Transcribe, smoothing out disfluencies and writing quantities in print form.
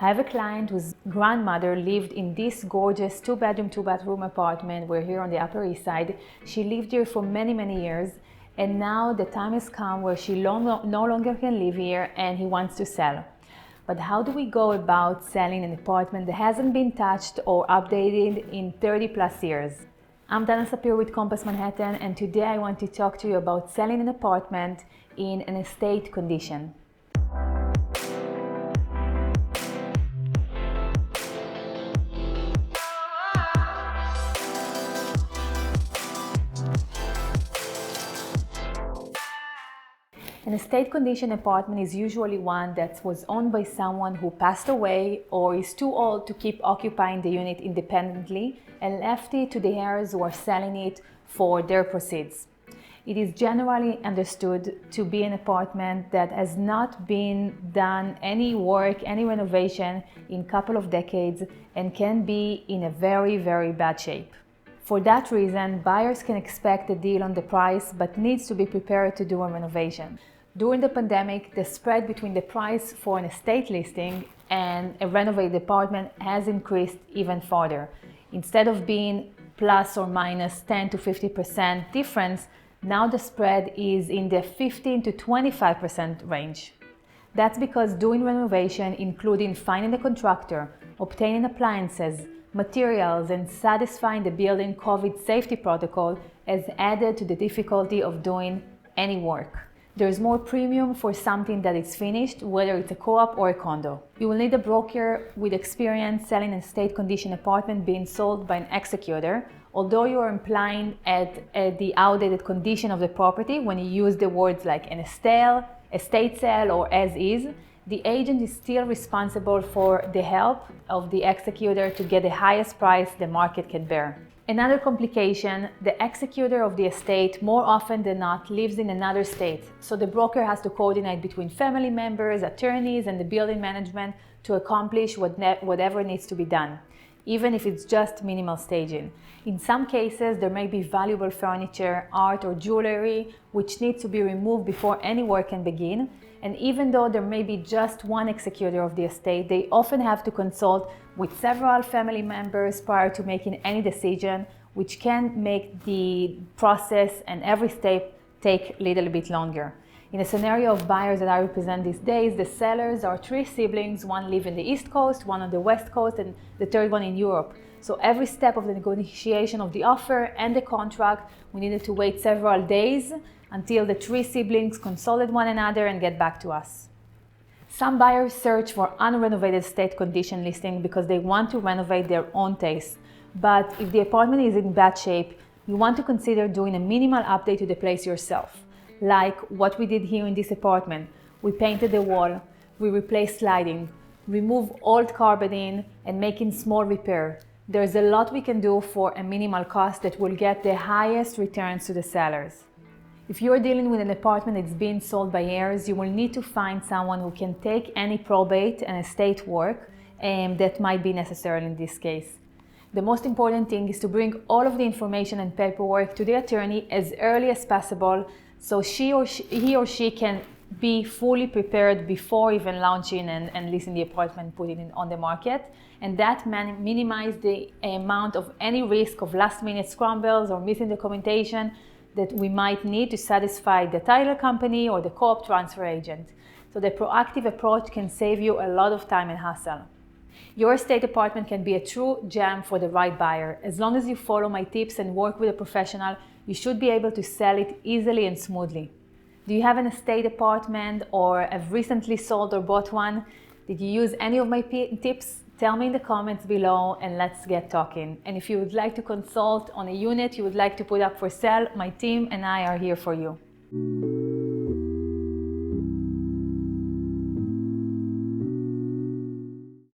I have a client whose grandmother lived in this gorgeous 2-bedroom, 2-bathroom apartment. We're here on the Upper East Side. She lived here for many, many years, and now the time has come where she no longer can live here and he wants to sell. But how do we go about selling an apartment that hasn't been touched or updated in 30 plus years? I'm Dana Sapir with Compass Manhattan, and today I want to talk to you about selling an apartment in an estate condition. An estate condition apartment is usually one that was owned by someone who passed away or is too old to keep occupying the unit independently and left it to the heirs who are selling it for their proceeds. It is generally understood to be an apartment that has not been done any work, any renovation in a couple of decades and can be in a very, very bad shape. For that reason, buyers can expect a deal on the price but needs to be prepared to do a renovation. During the pandemic, the spread between the price for an estate listing and a renovated apartment has increased even further. Instead of being plus or minus 10 to 50% difference, now the spread is in the 15 to 25% range. That's because doing renovation, including finding a contractor, obtaining appliances, materials, and satisfying the building COVID safety protocol has added to the difficulty of doing any work. There's more premium for something that is finished, whether it's a co-op or a condo. You will need a broker with experience selling an estate condition apartment being sold by an executor, although you are implying at the outdated condition of the property when you use the words like an estate sale, or as is. The agent is still responsible for the help of the executor to get the highest price the market can bear. Another complication, the executor of the estate more often than not lives in another state, so the broker has to coordinate between family members, attorneys, and the building management to accomplish whatever needs to be done, even if it's just minimal staging. In some cases, there may be valuable furniture, art, or jewelry which needs to be removed before any work can begin. And even though there may be just one executor of the estate, they often have to consult with several family members prior to making any decision, which can make the process and every step take a little bit longer. In a scenario of buyers that I represent these days, the sellers are 3 siblings, one live in the East Coast, one on the West Coast, and the third one in Europe. So every step of the negotiation of the offer and the contract, we needed to wait several days until the 3 siblings consulted one another and get back to us. Some buyers search for unrenovated estate condition listing because they want to renovate their own taste. But if the apartment is in bad shape, you want to consider doing a minimal update to the place yourself. Like what we did here in this apartment. We painted the wall, we replaced sliding, remove old carpeting, and making small repair. There's a lot we can do for a minimal cost that will get the highest returns to the sellers. If you are dealing with an apartment that's being sold by heirs, you will need to find someone who can take any probate and estate work that might be necessary in this case. The most important thing is to bring all of the information and paperwork to the attorney as early as possible, so he or she can be fully prepared before even launching and listing the apartment, putting it on the market. And that minimize the amount of any risk of last-minute scrambles or missing documentation that we might need to satisfy the title company or the co-op transfer agent. So the proactive approach can save you a lot of time and hassle. Your estate apartment can be a true gem for the right buyer. As long as you follow my tips and work with a professional, you should be able to sell it easily and smoothly. Do you have an estate apartment or have recently sold or bought one? Did you use any of my tips? Tell me in the comments below and let's get talking. And if you would like to consult on a unit you would like to put up for sale, my team and I are here for you.